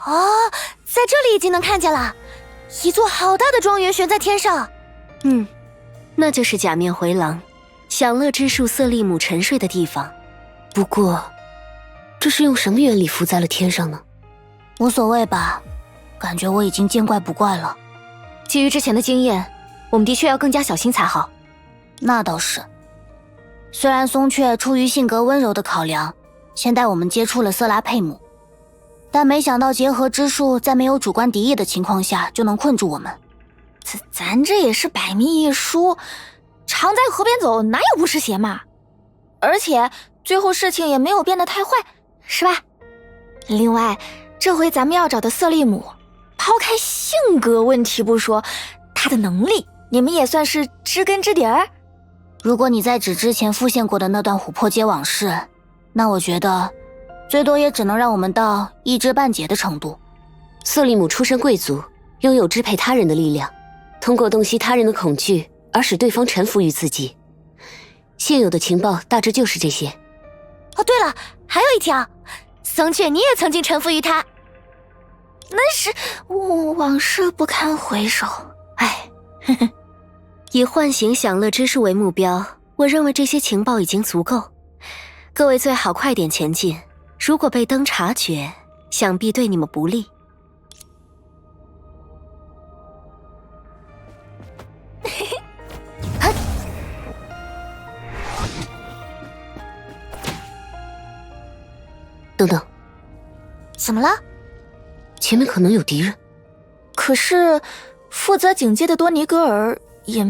哦，在这里已经能看见了，一座好大的庄园悬在天上。那就是假面回廊，享乐之树瑟利姆沉睡的地方。不过，这是用什么原理浮在了天上呢？无所谓吧，感觉我已经见怪不怪了。基于之前的经验，我们的确要更加小心才好。那倒是。虽然松雀出于性格温柔的考量，先带我们接触了瑟拉佩姆，但没想到结合之术在没有主观敌意的情况下就能困住我们。咱这也是百密一疏，常在河边走，哪有不湿鞋嘛？而且最后事情也没有变得太坏，是吧？另外，这回咱们要找的瑟利姆，抛开性格问题不说，他的能力你们也算是知根知底儿。如果你在指之前复现过的那段琥珀街往事，那我觉得最多也只能让我们到一知半解的程度。瑟利姆出身贵族，拥有支配他人的力量，通过洞悉他人的恐惧而使对方臣服于自己。现有的情报大致就是这些。哦，对了，还有一条，松雀你也曾经臣服于他。那是往事不堪回首，哎，以唤醒享乐之树为目标，我认为这些情报已经足够。各位最好快点前进，如果被灯察觉，想必对你们不利。等等，怎么了？前面可能有敌人。可是负责警戒的多尼格尔也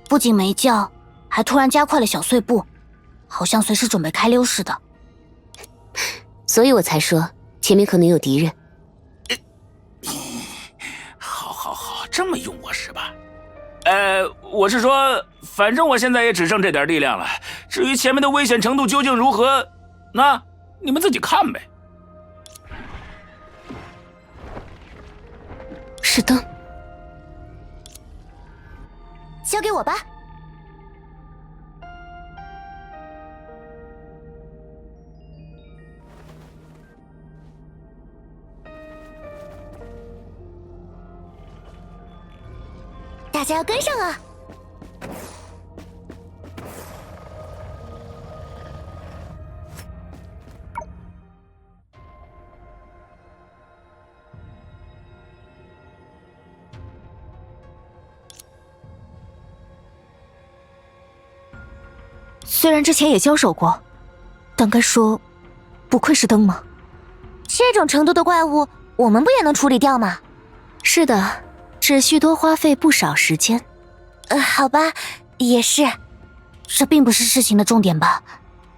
不仅没叫，还突然加快了小碎步，好像随时准备开溜似的。所以我才说前面可能有敌人。好，这么用我是吧？我是说，反正我现在也只剩这点力量了。至于前面的危险程度究竟如何，那你们自己看呗。是灯，交给我吧。大家要跟上啊！虽然之前也交手过，但该说不愧是灯吗？这种程度的怪物，我们不也能处理掉吗？是的，只需多花费不少时间。好吧，也是。这并不是事情的重点吧？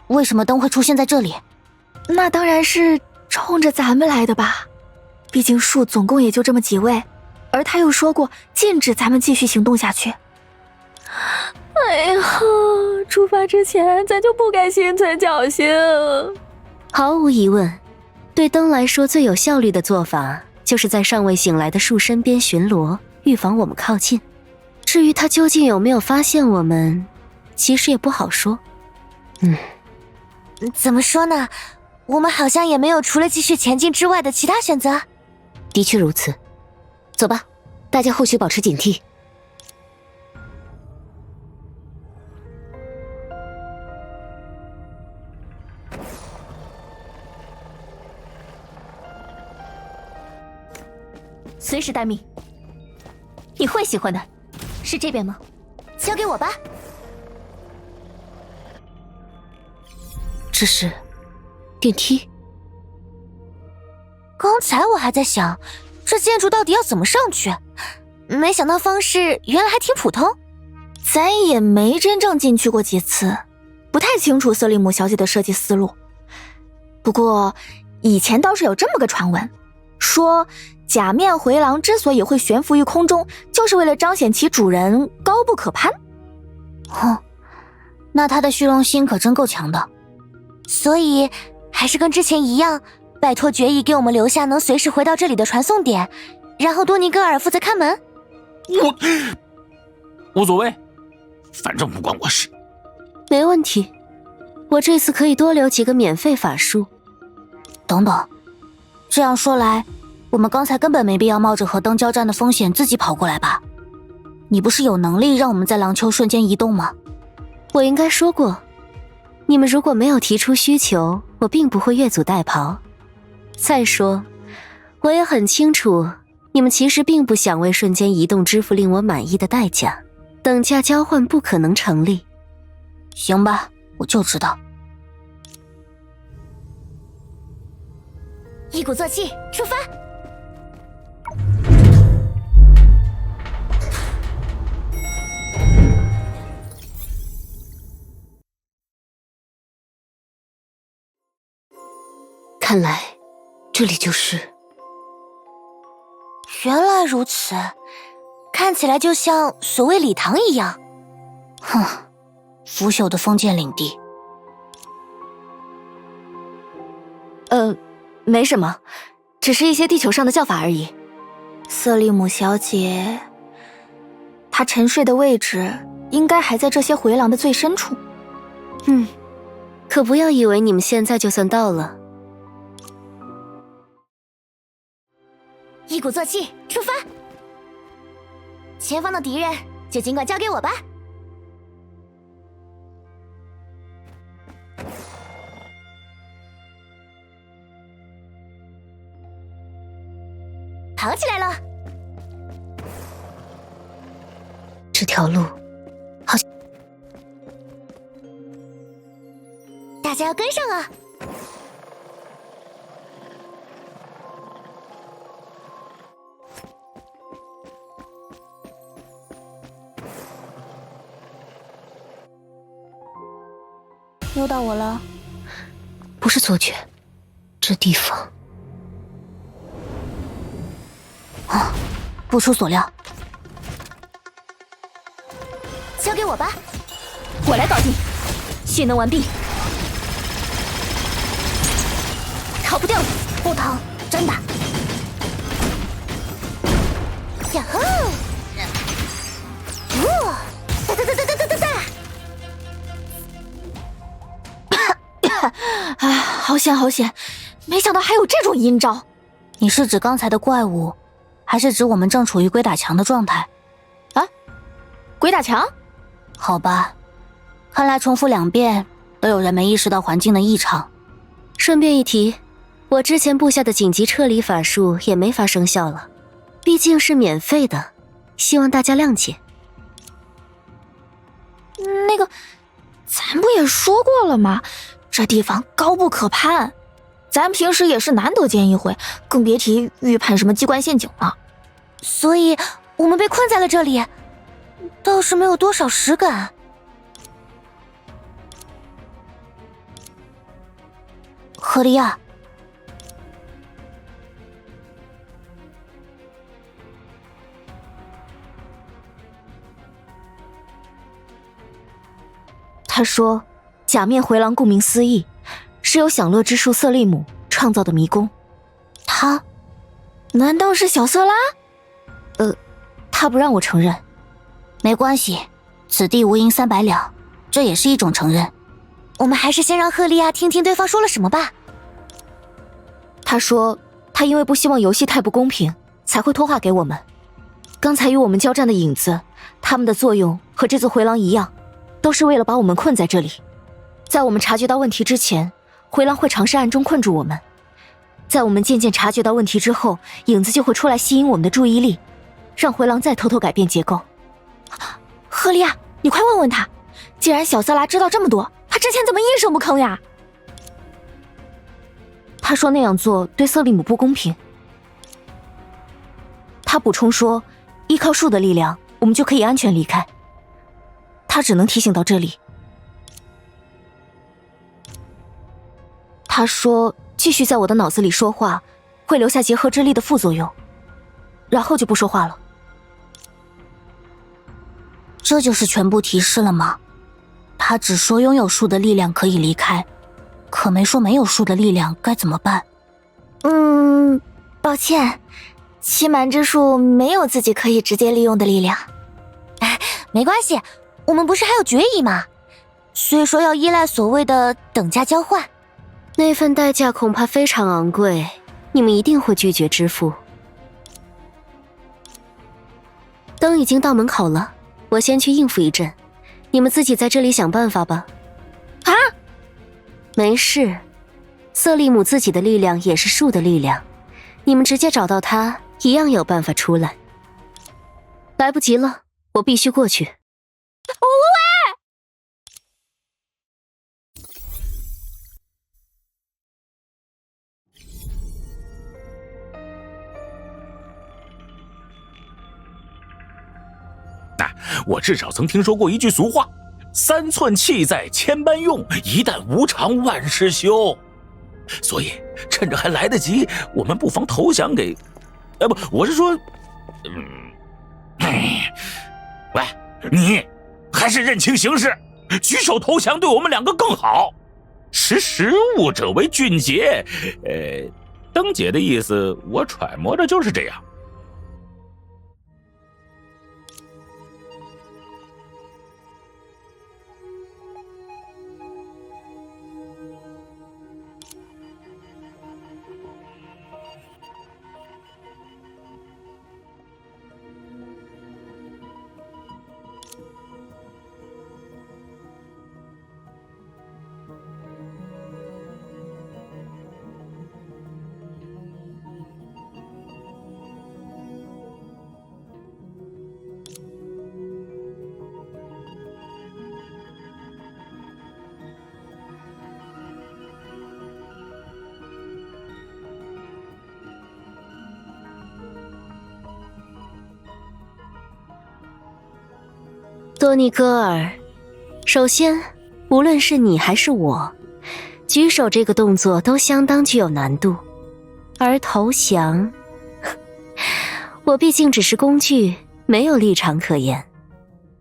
为什么灯会出现在这里？那当然是冲着咱们来的吧。毕竟树总共也就这么几位，而他又说过禁止咱们继续行动下去。哎呀，出发之前咱就不该心存侥幸。毫无疑问，对灯来说最有效率的做法，就是在尚未醒来的树身边巡逻，预防我们靠近。至于他究竟有没有发现我们，其实也不好说。怎么说呢？我们好像也没有除了继续前进之外的其他选择。的确如此。走吧，大家后续保持警惕。随时待命。你会喜欢的。是这边吗？交给我吧。这是电梯。刚才我还在想，这建筑到底要怎么上去，没想到方式原来还挺普通。咱也没真正进去过几次，不太清楚瑟利姆小姐的设计思路。不过以前倒是有这么个传闻，说假面回廊之所以会悬浮于空中，就是为了彰显其主人高不可攀。那他的虚荣心可真够强的。所以还是跟之前一样，拜托决议给我们留下能随时回到这里的传送点，然后多尼戈尔负责看门。无所谓，反正不关我事。没问题，我这次可以多留几个免费法术。等等，这样说来，我们刚才根本没必要冒着和灯交战的风险自己跑过来吧？你不是有能力让我们在廊丘瞬间移动吗？我应该说过，你们如果没有提出需求，我并不会越俎代庖。再说，我也很清楚，你们其实并不想为瞬间移动支付令我满意的代价，等价交换不可能成立。行吧，我就知道。一鼓作气，出发！看来，这里就是……原来如此，看起来就像所谓礼堂一样。哼，腐朽的封建领地。没什么，只是一些地球上的叫法而已。瑟利姆小姐，她沉睡的位置应该还在这些回廊的最深处。可不要以为你们现在就算到了。一鼓作气，出发！前方的敌人就尽管交给我吧。跑起来了！这条路，大家要跟上啊！又到我了。不是错觉，这地方……啊，不出所料。交给我吧，我来搞定。蓄能完毕，逃不掉了，不疼，真的。呀吼！哒哒哒哒哒哒哒！哎，好险好险！没想到还有这种阴招。你是指刚才的怪物，还是指我们正处于鬼打墙的状态？啊，鬼打墙？好吧，看来重复2遍都有人没意识到环境的异常。顺便一提，我之前布下的紧急撤离法术也没法生效了，毕竟是免费的，希望大家谅解。那个，咱不也说过了吗？这地方高不可攀，咱平时也是难得见一回，更别提预判什么机关陷阱了。所以我们被困在了这里，倒是没有多少实感。赫利亚，他说假面回廊顾名思义，是由享乐之树瑟利姆创造的迷宫。他难道是小瑟拉？他不让我承认。没关系，此地无银300两，这也是一种承认。我们还是先让赫利亚听听对方说了什么吧。他说他因为不希望游戏太不公平，才会托话给我们。刚才与我们交战的影子，他们的作用和这座回廊一样，都是为了把我们困在这里。在我们察觉到问题之前，回廊会尝试暗中困住我们。在我们渐渐察觉到问题之后，影子就会出来吸引我们的注意力，让回廊再偷偷改变结构。赫利亚，你快问问他，既然小瑟拉知道这么多，他之前怎么一声不吭呀？他说那样做对瑟利姆不公平。他补充说，依靠树的力量，我们就可以安全离开。他只能提醒到这里。他说继续在我的脑子里说话，会留下结合之力的副作用，然后就不说话了。这就是全部提示了吗？他只说拥有树的力量可以离开，可没说没有树的力量该怎么办。抱歉，欺瞒之术没有自己可以直接利用的力量。没关系，我们不是还有决议吗？所以说要依赖所谓的等价交换。那份代价恐怕非常昂贵，你们一定会拒绝支付。灯已经到门口了，我先去应付一阵，你们自己在这里想办法吧。啊？没事，瑟利姆自己的力量也是树的力量，你们直接找到他，一样有办法出来。来不及了，我必须过去。喂！我至少曾听说过一句俗话：“3寸气在千般用，一旦无常万事休。”所以趁着还来得及，我们不妨投降给……不，我是说，喂，你还是认清形势，举手投降对我们两个更好。识时务者为俊杰。灯姐的意思，我揣摩着就是这样。多尼戈尔，首先，无论是你还是我，举手这个动作都相当具有难度，而投降，我毕竟只是工具，没有立场可言。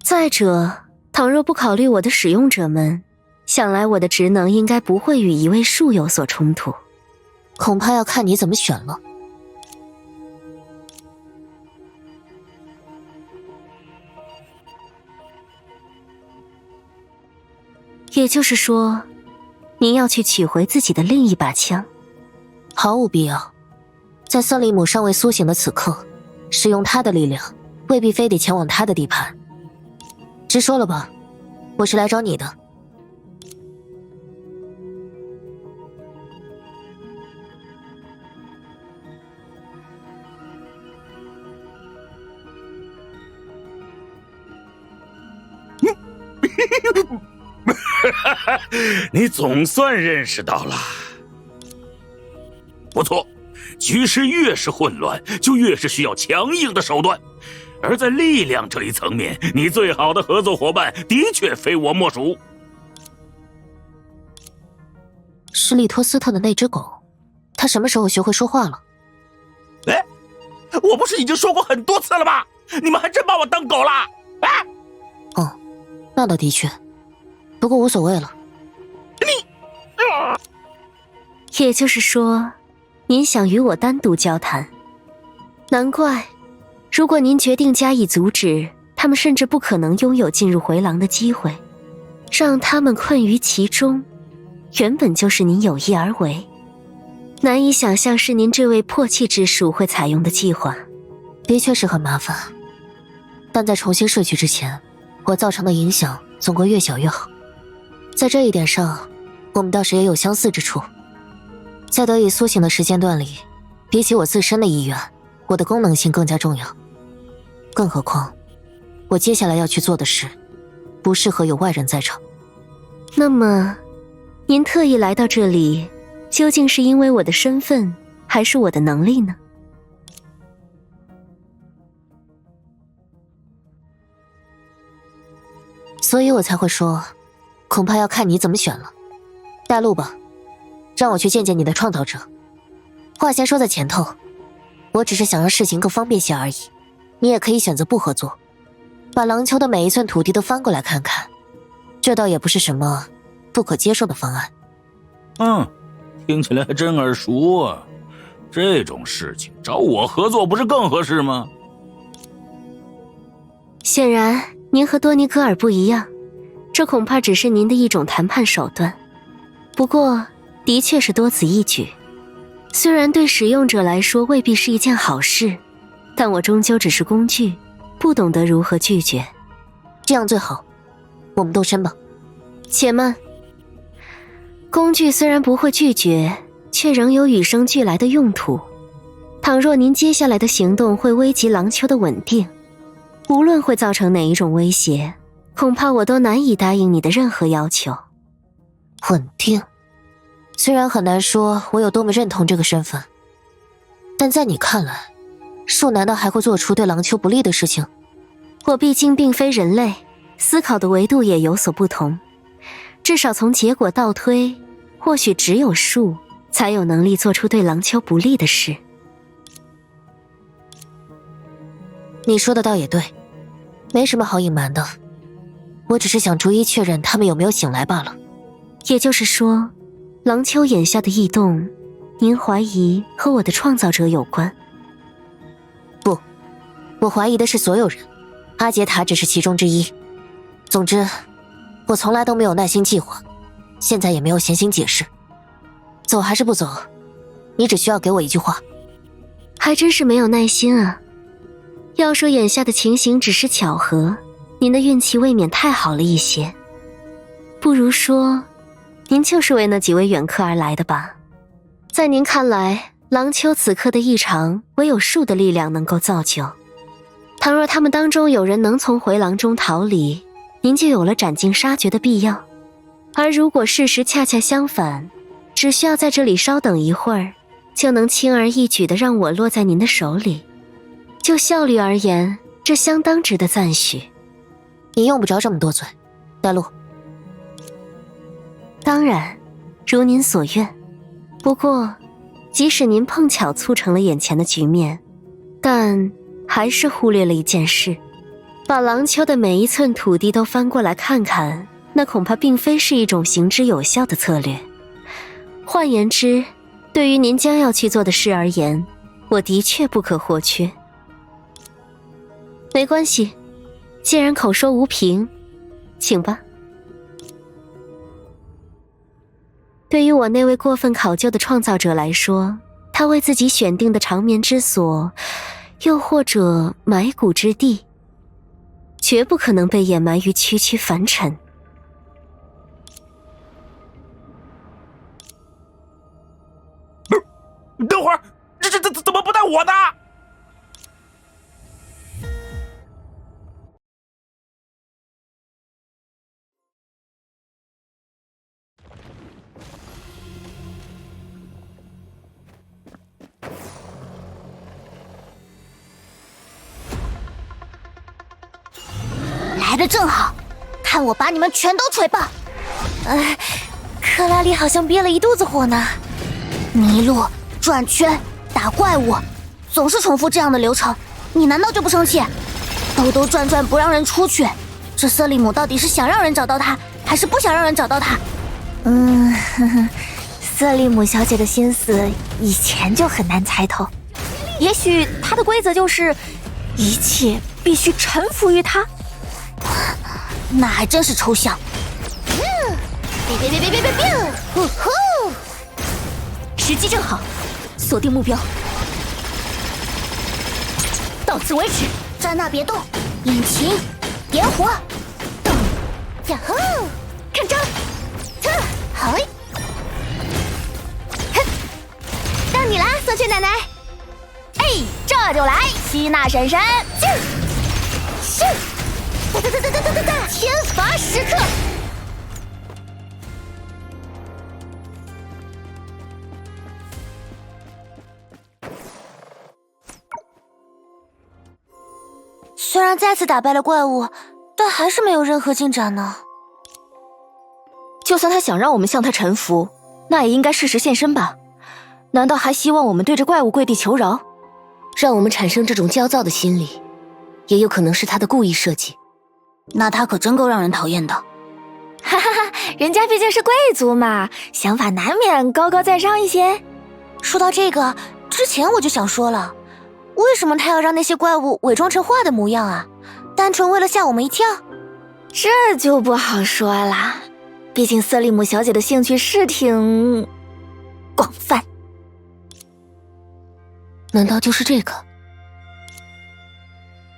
再者，倘若不考虑我的使用者们，想来我的职能应该不会与一位树有所冲突。恐怕要看你怎么选了。也就是说，您要去取回自己的另一把枪？毫无必要。在瑟利姆尚未苏醒的此刻，使用他的力量，未必非得前往他的地盘。直说了吧，我是来找你的。你总算认识到了，不错。局势越是混乱，就越是需要强硬的手段。而在力量这一层面，你最好的合作伙伴的确非我莫属。是利托斯特的那只狗，它什么时候学会说话了？哎，我不是已经说过很多次了吗？你们还真把我当狗了？哎，哦，那倒的确，不过无所谓了。也就是说，您想与我单独交谈？难怪，如果您决定加以阻止，他们甚至不可能拥有进入回廊的机会，让他们困于其中，原本就是您有意而为。难以想象是您这位破气之属会采用的计划。的确是很麻烦，但在重新睡去之前，我造成的影响总归越小越好。在这一点上，我们倒是也有相似之处。在得以苏醒的时间段里，比起我自身的意愿，我的功能性更加重要。更何况，我接下来要去做的事，不适合有外人在场。那么，您特意来到这里，究竟是因为我的身份，还是我的能力呢？所以我才会说，恐怕要看你怎么选了。带路吧，让我去见见你的创造者。话先说在前头，我只是想让事情更方便些而已。你也可以选择不合作，把廊丘的每一寸土地都翻过来看看，这倒也不是什么不可接受的方案。听起来还真耳熟啊。这种事情找我合作不是更合适吗？显然您和多尼戈尔不一样，这恐怕只是您的一种谈判手段。不过的确是多此一举。虽然对使用者来说未必是一件好事，但我终究只是工具，不懂得如何拒绝。这样最好，我们动身吧。且慢，工具虽然不会拒绝，却仍有与生俱来的用途。倘若您接下来的行动会危及廊丘的稳定，无论会造成哪一种威胁，恐怕我都难以答应你的任何要求。稳定，虽然很难说我有多么认同这个身份，但在你看来，树难道还会做出对廊丘不利的事情？我毕竟并非人类，思考的维度也有所不同。至少从结果倒推，或许只有树才有能力做出对廊丘不利的事。你说的倒也对，没什么好隐瞒的，我只是想逐一确认他们有没有醒来罢了。也就是说，廊丘眼下的异动，您怀疑和我的创造者有关？不，我怀疑的是所有人，阿杰塔只是其中之一。总之，我从来都没有耐心计划，现在也没有闲心解释。走还是不走，你只需要给我一句话。还真是没有耐心啊。要说眼下的情形只是巧合，您的运气未免太好了一些。不如说，您就是为那几位远客而来的吧？在您看来，廊丘此刻的异常，唯有树的力量能够造就。倘若他们当中有人能从回廊中逃离，您就有了斩尽杀绝的必要。而如果事实恰恰相反，只需要在这里稍等一会儿，就能轻而易举地让我落在您的手里。就效率而言，这相当值得赞许。你用不着这么多嘴，带路。当然，如您所愿。不过，即使您碰巧促成了眼前的局面，但还是忽略了一件事：把廊丘的每一寸土地都翻过来看看，那恐怕并非是一种行之有效的策略。换言之，对于您将要去做的事而言，我的确不可或缺。没关系，既然口说无凭，请吧。对于我那位过分考究的创造者来说，他为自己选定的长眠之所，又或者埋骨之地，绝不可能被掩埋于区区凡尘。等会儿，这怎么不带我呢？来得正好，看我把你们全都锤爆！克拉丽好像憋了一肚子火呢。迷路、转圈、打怪物，总是重复这样的流程，你难道就不生气？兜兜转转不让人出去，这瑟利姆到底是想让人找到他，还是不想让人找到他？瑟利姆小姐的心思以前就很难猜透，也许她的规则就是一切必须臣服于她。那还真是抽象。别！呼呼！时机正好，锁定目标。到此为止，站那别动，引擎点火，咚！呀吼！看招！好嘞！哼，到你啦，色雀奶奶！哎，这就来，吸纳婶婶！咻！天罚时刻！虽然再次打败了怪物，但还是没有任何进展呢。就算他想让我们向他臣服，那也应该适时现身吧？难道还希望我们对着怪物跪地求饶？让我们产生这种焦躁的心理，也有可能是他的故意设计。那他可真够让人讨厌的。哈哈哈，人家毕竟是贵族嘛，想法难免高高在上一些。说到这个，之前我就想说了，为什么他要让那些怪物伪装成画的模样啊？单纯为了吓我们一跳？这就不好说啦，毕竟瑟利姆小姐的兴趣是挺广泛。难道就是这个？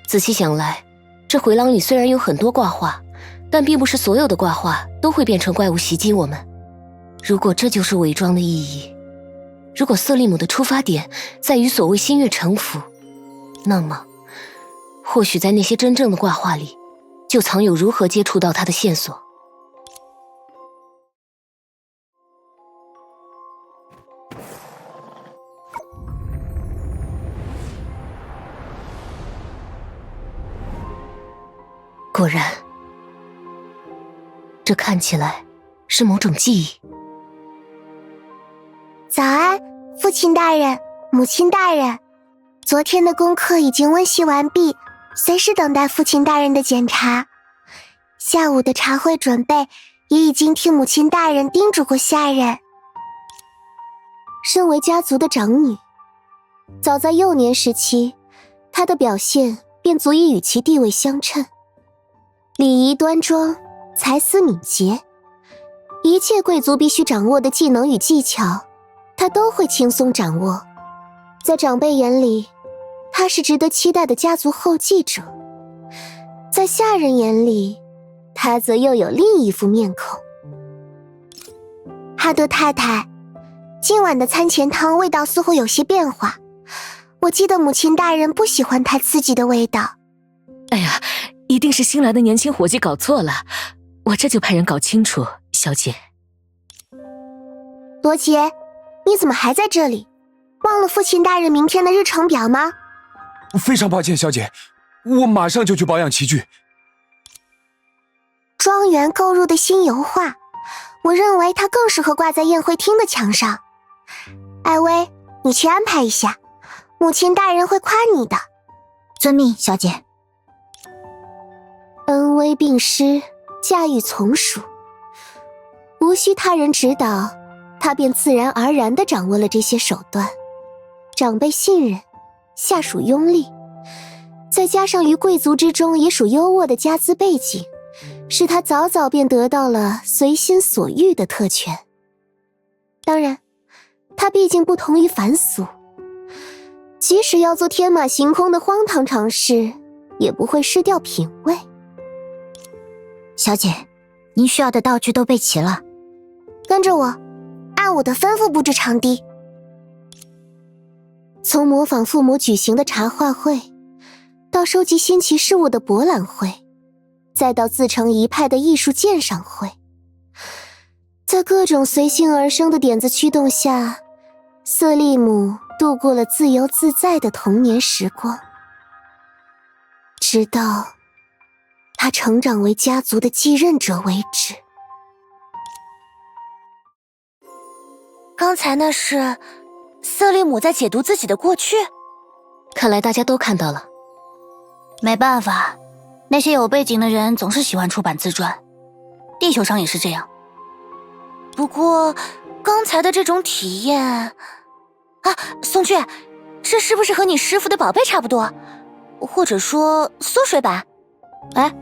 仔细想来，这回廊里虽然有很多卦画，但并不是所有的卦画都会变成怪物袭击我们。如果这就是伪装的意义，如果瑟利姆的出发点在于所谓心悦诚服，那么或许在那些真正的卦画里，就藏有如何接触到他的线索。果然，这看起来是某种记忆。早安，父亲大人，母亲大人。昨天的功课已经温习完毕，随时等待父亲大人的检查。下午的茶会准备也已经听母亲大人叮嘱过下人。身为家族的长女，早在幼年时期，她的表现便足以与其地位相称。礼仪端庄，才思敏捷，一切贵族必须掌握的技能与技巧，他都会轻松掌握。在长辈眼里，他是值得期待的家族后继者；在下人眼里，他则又有另一副面孔。哈多太太，今晚的餐前汤味道似乎有些变化，我记得母亲大人不喜欢太刺激的味道。哎呀，一定是新来的年轻伙计搞错了，我这就派人搞清楚，小姐。罗杰，你怎么还在这里？忘了父亲大人明天的日程表吗？非常抱歉，小姐，我马上就去保养器具。庄园购入的新油画，我认为它更适合挂在宴会厅的墙上。艾薇，你去安排一下，母亲大人会夸你的。遵命，小姐。恩威并施，驾驭从属，无需他人指导，他便自然而然地掌握了这些手段。长辈信任，下属拥立，再加上于贵族之中也属优渥的家资背景，使他早早便得到了随心所欲的特权。当然，他毕竟不同于凡俗，即使要做天马行空的荒唐尝试，也不会失掉品味。小姐，您需要的道具都备齐了。跟着我，按我的吩咐布置场地。从模仿父母举行的茶话会，到收集新奇事物的博览会，再到自成一派的艺术鉴赏会，在各种随性而生的点子驱动下，瑟利姆度过了自由自在的童年时光，直到他成长为家族的继任者为止。刚才那是瑟利姆在解读自己的过去？看来大家都看到了。没办法，那些有背景的人总是喜欢出版自传，地球上也是这样。不过刚才的这种体验啊，松雀，这是不是和你师傅的宝贝差不多？或者说缩水版？哎，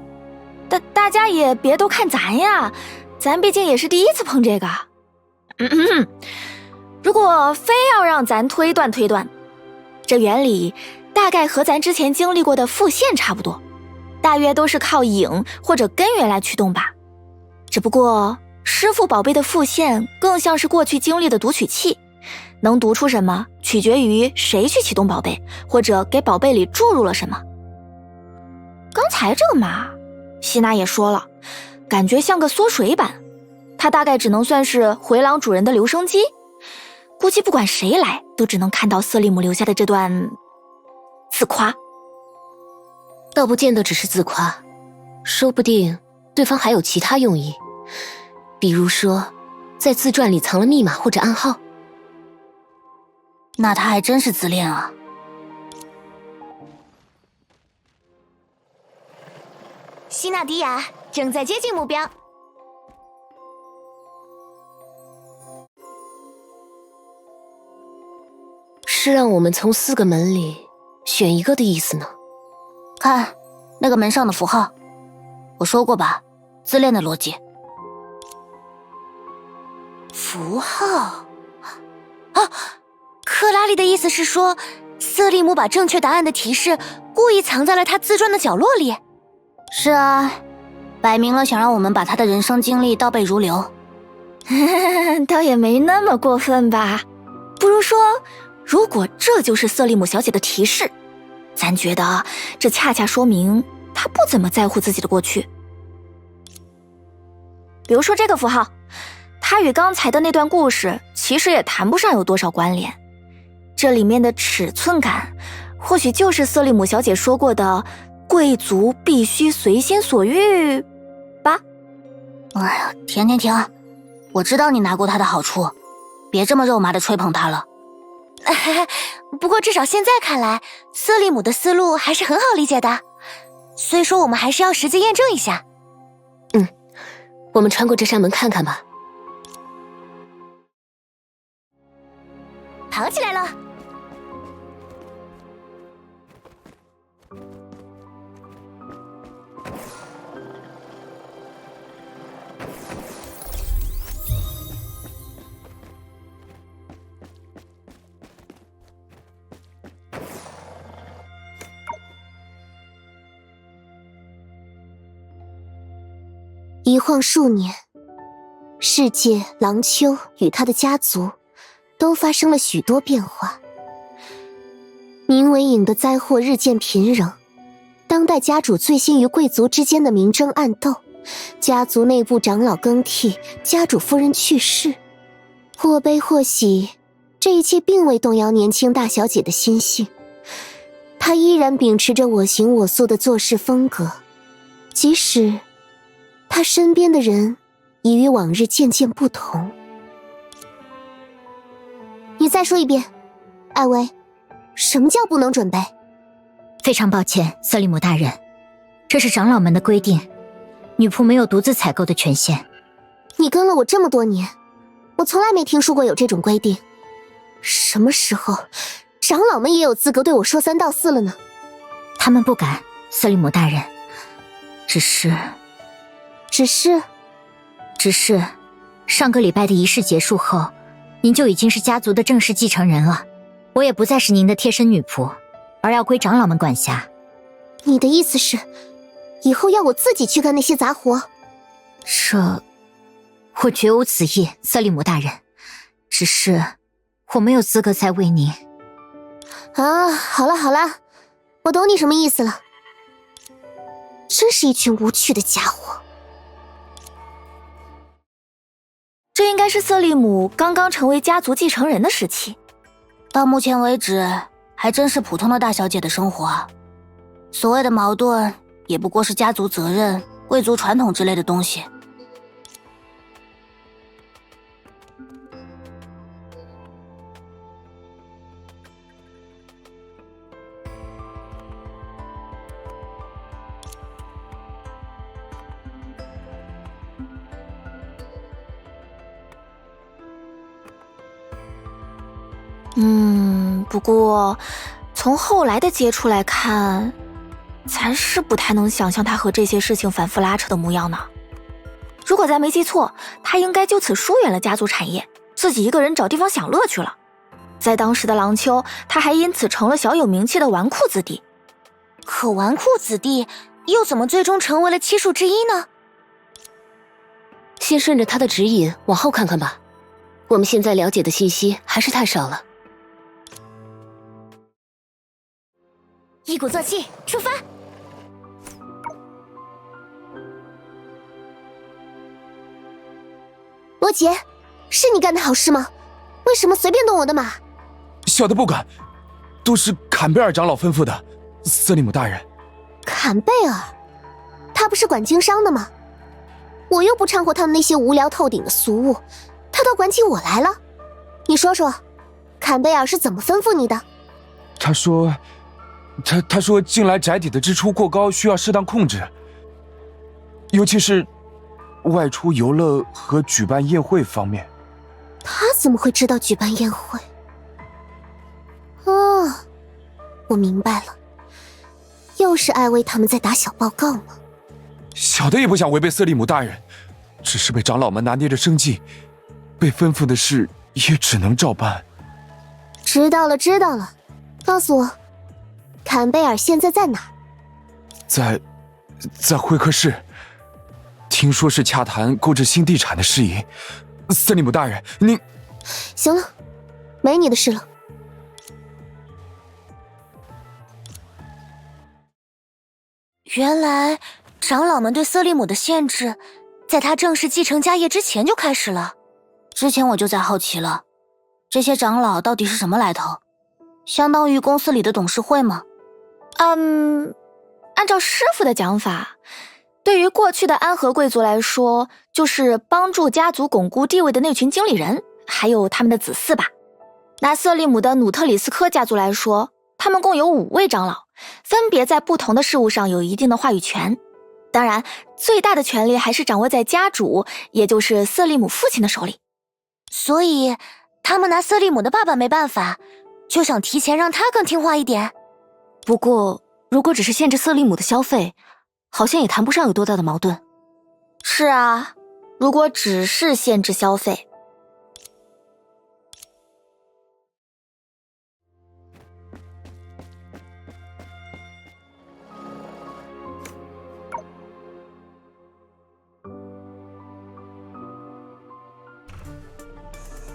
大家也别都看咱呀，咱毕竟也是第一次碰这个。如果非要让咱推断，这原理大概和咱之前经历过的复现差不多，大约都是靠影或者根源来驱动吧。只不过师傅宝贝的复现更像是过去经历的读取器，能读出什么取决于谁去启动宝贝，或者给宝贝里注入了什么。刚才这个嘛，希娜也说了，感觉像个缩水版，它大概只能算是回廊主人的留声机，估计不管谁来都只能看到瑟利姆留下的这段自夸。倒不见得只是自夸，说不定对方还有其他用意，比如说在自传里藏了密码或者暗号。那他还真是自恋啊。希纳迪亚正在接近目标。是让我们从4个门里选一个的意思呢？看那个门上的符号，我说过吧，自恋的逻辑。符号啊，克拉丽的意思是说瑟利姆把正确答案的提示故意藏在了他自传的角落里。是啊，摆明了想让我们把他的人生经历倒背如流。倒也没那么过分吧。不如说，如果这就是瑟利姆小姐的提示，咱觉得这恰恰说明她不怎么在乎自己的过去。比如说这个符号，它与刚才的那段故事其实也谈不上有多少关联。这里面的尺寸感，或许就是瑟利姆小姐说过的贵族必须随心所欲吧。哎呀，停，我知道你拿过他的好处，别这么肉麻的吹捧他了。不过至少现在看来，瑟利姆的思路还是很好理解的。虽说我们还是要实际验证一下。我们穿过这扇门看看吧。跑起来了！一晃数年，世界、郎丘与他的家族都发生了许多变化。明为影的灾祸日渐频仍，当代家主醉心于贵族之间的明争暗斗，家族内部长老更替，家主夫人去世。或悲或喜，这一切并未动摇年轻大小姐的心性。她依然秉持着我行我素的做事风格，即使她身边的人已与往日渐渐不同。你再说一遍，艾薇，什么叫不能准备？非常抱歉，瑟利姆大人，这是长老们的规定，女仆没有独自采购的权限。你跟了我这么多年，我从来没听说过有这种规定。什么时候，长老们也有资格对我说三道四了呢？他们不敢，瑟利姆大人，只是上个礼拜的仪式结束后，您就已经是家族的正式继承人了，我也不再是您的贴身女仆，而要归长老们管辖。你的意思是，以后要我自己去干那些杂活？我绝无此意，瑟利姆大人，只是我没有资格再为您。啊，好了，我懂你什么意思了。真是一群无趣的家伙。这应该是瑟利姆刚刚成为家族继承人的时期。到目前为止，还真是普通的大小姐的生活。所谓的矛盾，也不过是家族责任、贵族传统之类的东西。不过从后来的接触来看，咱是不太能想象他和这些事情反复拉扯的模样呢。如果咱没记错，他应该就此疏远了家族产业，自己一个人找地方享乐去了。在当时的郎丘，他还因此成了小有名气的纨绔子弟。可纨绔子弟又怎么最终成为了七术之一呢？先顺着他的指引往后看看吧，我们现在了解的信息还是太少了。一鼓作气，出发！罗杰，是你干的好事吗？为什么随便动我的马？小的不敢，都是坎贝尔长老吩咐的，瑟利姆大人。坎贝尔，他不是管经商的吗？我又不掺和他们那些无聊透顶的俗物，他倒管起我来了。你说说，坎贝尔是怎么吩咐你的？他说近来宅邸的支出过高，需要适当控制，尤其是外出游乐和举办宴会方面。他怎么会知道举办宴会？哦，我明白了，又是艾薇他们在打小报告吗？小的也不想违背瑟利姆大人，只是被长老们拿捏着生计，被吩咐的事也只能照办。知道了，告诉我，坎贝尔现在在哪？在会客室。听说是洽谈购置新地产的事宜。瑟利姆大人，您……行了，没你的事了。原来长老们对瑟利姆的限制，在他正式继承家业之前就开始了。之前我就在好奇了，这些长老到底是什么来头？相当于公司里的董事会吗？按照师傅的讲法，对于过去的安和贵族来说，就是帮助家族巩固地位的那群经理人，还有他们的子嗣吧。拿瑟利姆的努特里斯科家族来说，他们共有5位长老，分别在不同的事务上有一定的话语权。当然，最大的权力还是掌握在家主，也就是瑟利姆父亲的手里。所以他们拿瑟利姆的爸爸没办法，就想提前让他更听话一点。不过，如果只是限制瑟利姆的消费，好像也谈不上有多大的矛盾。是啊，如果只是限制消费。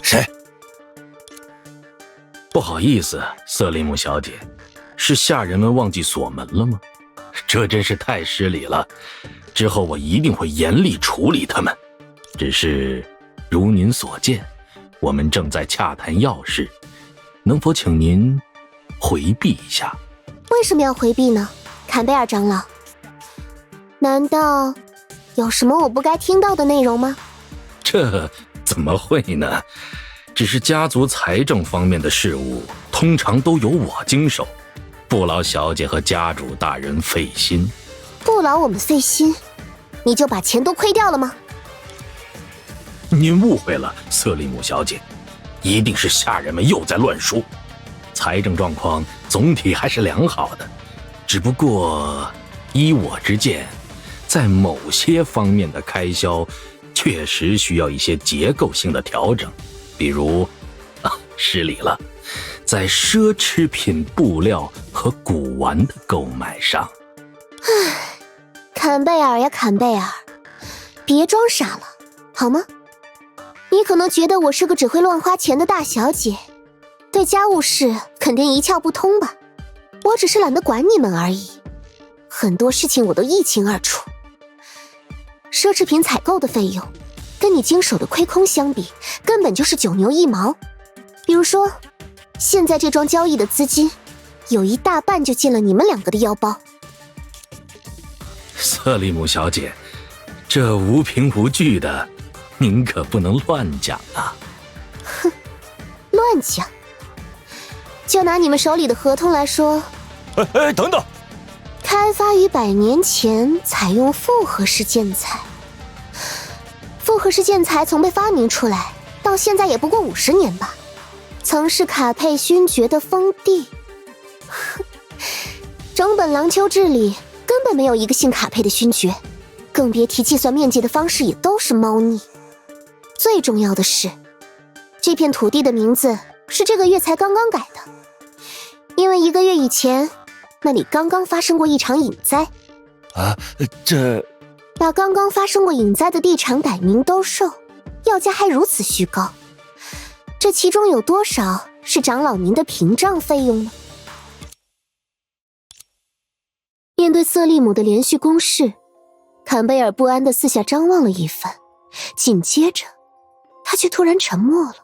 谁？不好意思，瑟利姆小姐，是下人们忘记锁门了吗？这真是太失礼了，之后我一定会严厉处理他们。只是如您所见，我们正在洽谈要事，能否请您回避一下？为什么要回避呢？坎贝尔长老，难道有什么我不该听到的内容吗？这怎么会呢？只是家族财政方面的事务，通常都由我经手，不劳小姐和家主大人费心。不劳我们费心，你就把钱都亏掉了吗？您误会了，瑟利姆小姐，一定是下人们又在乱说。财政状况总体还是良好的，只不过依我之见，在某些方面的开销确实需要一些结构性的调整，比如失礼了，在奢侈品布料和古玩的购买上。坎贝尔呀坎贝尔，别装傻了好吗？你可能觉得我是个只会乱花钱的大小姐，对家务事肯定一窍不通吧。我只是懒得管你们而已，很多事情我都一清二楚。奢侈品采购的费用跟你经手的亏空相比，根本就是九牛一毛。比如说，现在这桩交易的资金有一大半就进了你们2个的腰包。瑟利姆小姐，这无凭无据的，您可不能乱讲啊！哼，乱讲？就拿你们手里的合同来说，等等，开发于100年前，采用复合式建材。复合式建材从被发明出来到现在也不过50年吧，曾是卡佩勋爵的封地。整本廊丘志里根本没有一个姓卡佩的勋爵，更别提计算面积的方式也都是猫腻。最重要的是，这片土地的名字是这个月才刚刚改的，因为1个月以前那里刚刚发生过一场隐灾。这把刚刚发生过隐灾的地产改名兜售，要价还如此虚高，这其中有多少是长老您的屏障费用呢？面对瑟利姆的连续攻势，坎贝尔不安地四下张望了一番，紧接着他却突然沉默了，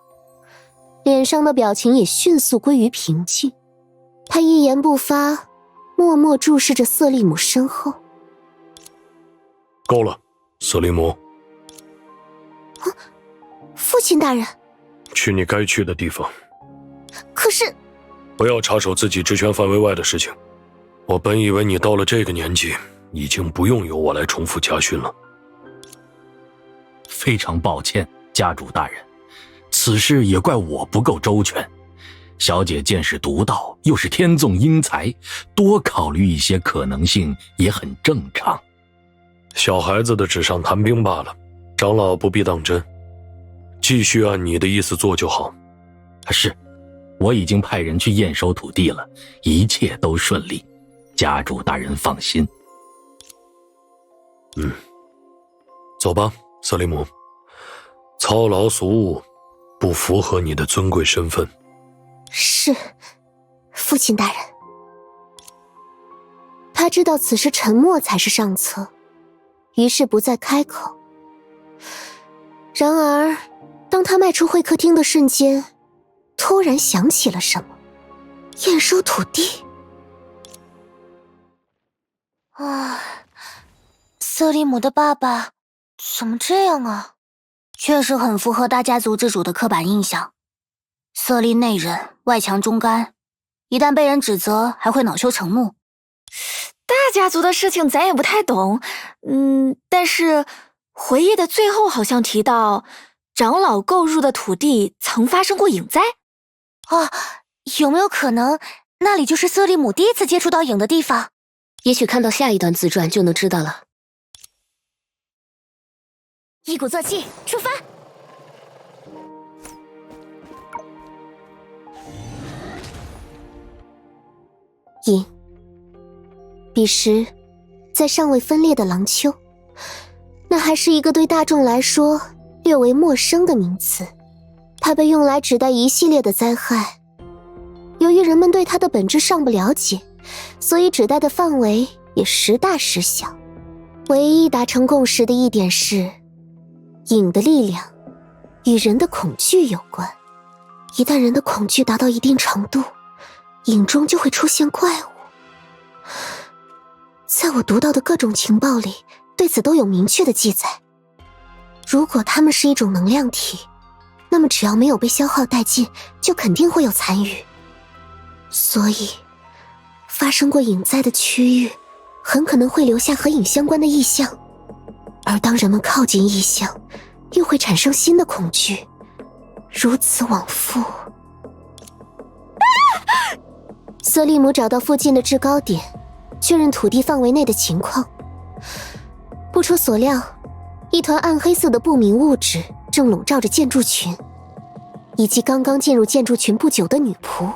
脸上的表情也迅速归于平静。他一言不发，默默注视着瑟利姆身后。够了，瑟利姆。父亲大人。去你该去的地方。可是，不要插手自己职权范围外的事情。我本以为你到了这个年纪，已经不用由我来重复家训了。非常抱歉，家主大人，此事也怪我不够周全。小姐见识独到，又是天纵英才，多考虑一些可能性也很正常。小孩子的纸上谈兵罢了，长老不必当真，继续按你的意思做就好。是，我已经派人去验收土地了，一切都顺利，家主大人放心。走吧，瑟利姆。操劳俗务，不符合你的尊贵身份。是，父亲大人。他知道此时沉默才是上策，于是不再开口。然而，当他迈出会客厅的瞬间，突然想起了什么。验收土地。瑟利姆的爸爸怎么这样啊？确实很符合大家族之主的刻板印象。色厉内荏，外强中干，一旦被人指责，还会恼羞成怒。大家族的事情咱也不太懂，但是回忆的最后好像提到，长老购入的土地曾发生过影灾。有没有可能那里就是瑟利姆第一次接触到影的地方？也许看到下一段自传就能知道了。一鼓作气，出发！影，彼时在尚未分裂的廊丘，那还是一个对大众来说略为陌生的名词。它被用来指代一系列的灾害，由于人们对它的本质尚不了解，所以指代的范围也时大时小。唯一达成共识的一点是，影的力量与人的恐惧有关。一旦人的恐惧达到一定程度，影中就会出现怪物。在我读到的各种情报里，对此都有明确的记载。如果它们是一种能量体，那么只要没有被消耗殆尽，就肯定会有残余。所以，发生过影灾的区域，很可能会留下和影相关的异象。而当人们靠近异象，又会产生新的恐惧，如此往复。瑟利姆找到附近的制高点，确认土地范围内的情况。不出所料，一团暗黑色的不明物质正笼罩着建筑群，以及刚刚进入建筑群不久的女仆。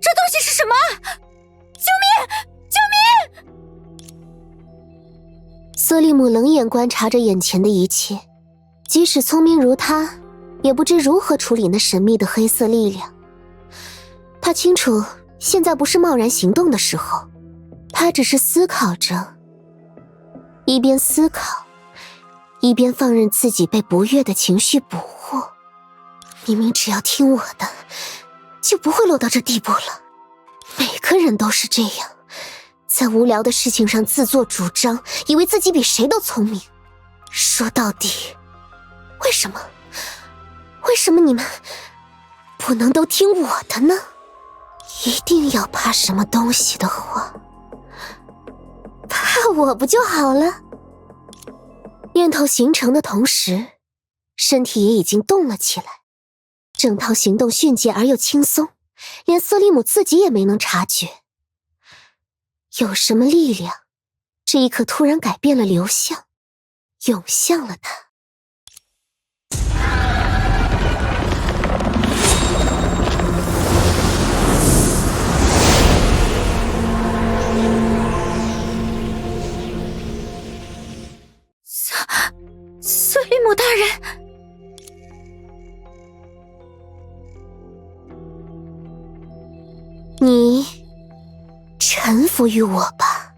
这东西是什么？救命！救命！瑟利姆冷眼观察着眼前的一切，即使聪明如他，也不知如何处理那神秘的黑色力量。他清楚，现在不是贸然行动的时候，他只是思考着，一边思考，一边放任自己被不悦的情绪捕获。明明只要听我的，就不会落到这地步了。每个人都是这样，在无聊的事情上自作主张，以为自己比谁都聪明。说到底，为什么你们不能都听我的呢？一定要怕什么东西的话，怕我不就好了？念头形成的同时，身体也已经动了起来，整套行动迅捷而又轻松，连瑟利姆自己也没能察觉。有什么力量，这一刻突然改变了流向，涌向了他。瑟利姆大人，你臣服于我吧。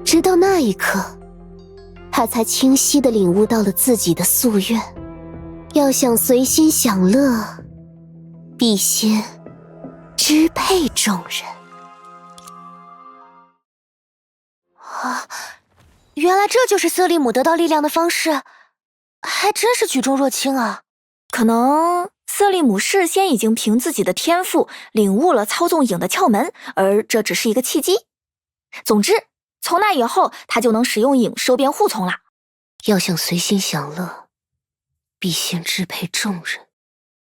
直到那一刻，他才清晰地领悟到了自己的夙愿。要想随心享乐，必先支配众人。原来这就是瑟利姆得到力量的方式，还真是举重若轻啊。可能瑟利姆事先已经凭自己的天赋领悟了操纵影的窍门，而这只是一个契机。总之，从那以后，他就能使用影收编护从了。要想随心享乐，必先支配众人，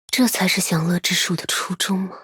这才是享乐之术的初衷吗？